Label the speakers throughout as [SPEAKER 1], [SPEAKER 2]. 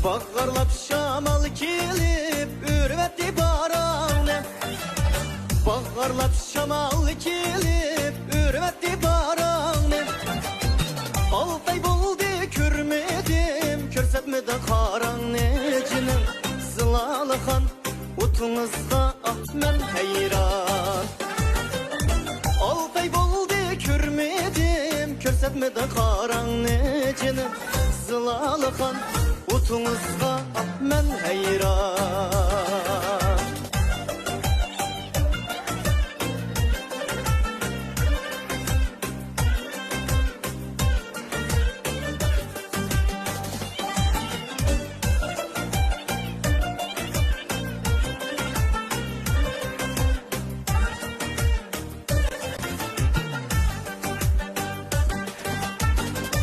[SPEAKER 1] Bağırlap şamal kelip ürvetti baranı. Bağırlap şamal kelip ürvetti baranı. Altay buldu körmedim, körsetmedi karanecinin. Zılalıkan utunuzda ah men heyran. Altay buldu körmedim, körsetmedi karanecinin. Zılalıkan utunuzda ah men heyran.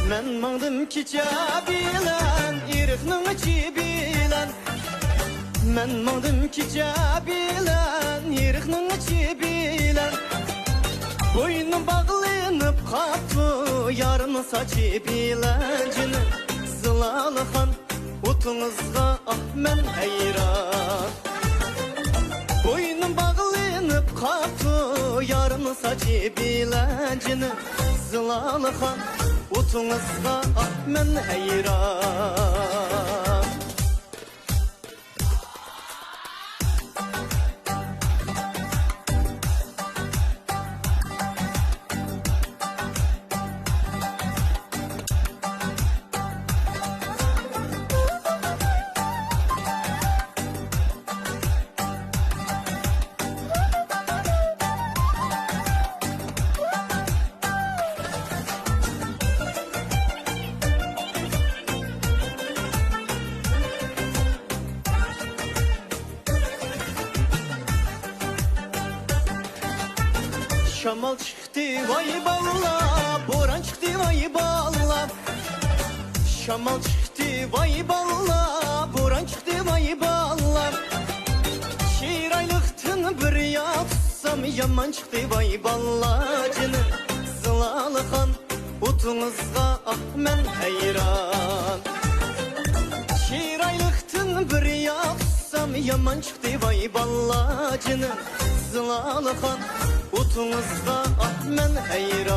[SPEAKER 1] Men mangdım kicha bilen, irikning ichi bilen. Men mangdım kicha bilen, irikning ichi bilen. Boynum bağlanıp qaptı, yarım saçı bilen. Cini zılalıkan utunuzga ah men heyran. Boynum bağlanıp qaptı, yarım saçı bilen. Cini zılalıkan utunuzga ah men heyran. Şamal çıktı vay balla, boran çıktı vay balla. Şamal çıktı vay balla, boran çıktı vay balla. Şiraylıktın bir yapsam, yaman çıktı vay balla. Cini zılalıkan utunuzga ah men heyran. Şiraylıktın bir yapsam, yaman çıktı vay balla. Cini zılalıkan utunuzga ah men heyran.